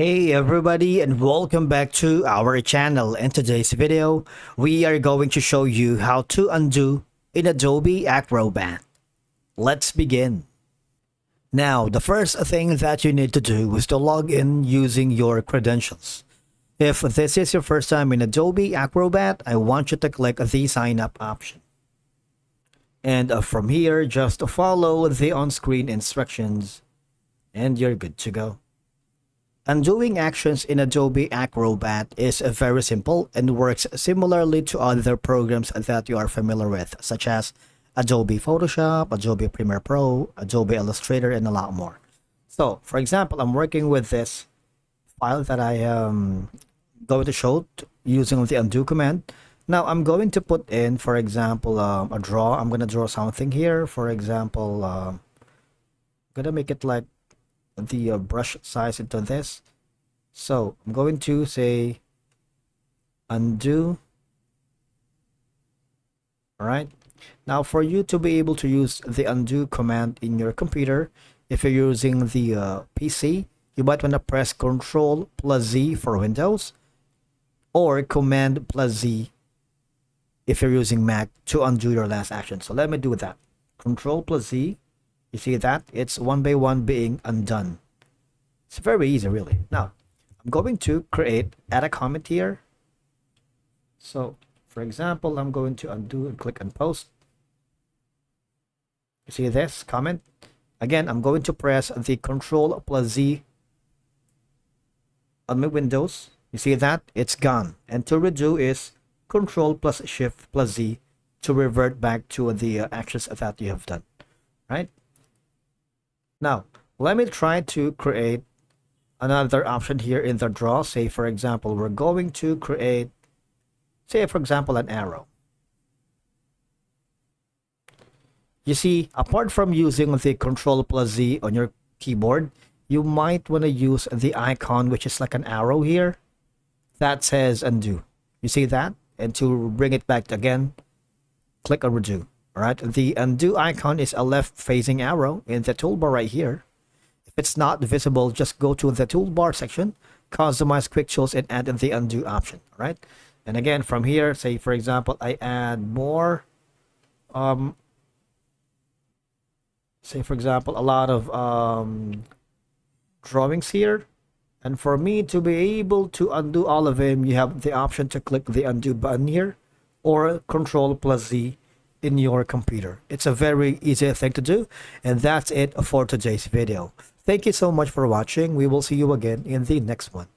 Hey everybody, and welcome back to our channel. In today's video, we are going to show you how to undo in Adobe Acrobat. Let's begin. Now, the first thing that you need to do is to log in using your credentials. If this is your first time in Adobe Acrobat, I want you to click the sign up option. And from here, just follow the on-screen instructions and you're good to go. Undoing actions in Adobe Acrobat is very simple and works similarly to other programs that you are familiar with, such as Adobe Photoshop, Adobe Premiere Pro, Adobe Illustrator, and a lot more. So, for example, I'm working with this file that I am going to show using the undo command. Now, I'm going to put in, for example, a draw. I'm going to draw something here. For example, I'm going to make it like the brush size into this. So I'm going to say undo. All right. Now for you to be able to use the undo command in your computer, if you're using the PC, you might want to press Ctrl+Z for Windows or Command+Z if you're using Mac to undo your last action. So let me do that. Ctrl+Z. You see that? It's one by one being undone. It's very easy, really. Now, I'm going to add a comment here. So, for example, I'm going to undo and click on post. You see this comment? Again, I'm going to press the Ctrl+Z on my Windows. You see that? It's gone. And to redo is Ctrl+Shift+Z to revert back to the actions that you have done. Right? Now, let me try to create another option here in the draw. Say, for example, we're going to create, say, for example, an arrow. You see, apart from using the Ctrl+Z on your keyboard, you might want to use the icon, which is like an arrow here, that says undo. You see that? And to bring it back again, click on redo. All right, the undo icon is a left-facing arrow in the toolbar right here. If it's not visible, just go to the toolbar section, customize quick tools, and add the undo option. All right, and again from here, say for example, I add more, say for example, a lot of drawings here. And for me to be able to undo all of them, you have the option to click the undo button here, or Ctrl+Z in your computer. It's a very easy thing to do, and that's it for today's video. Thank you so much for watching. We will see you again in the next one.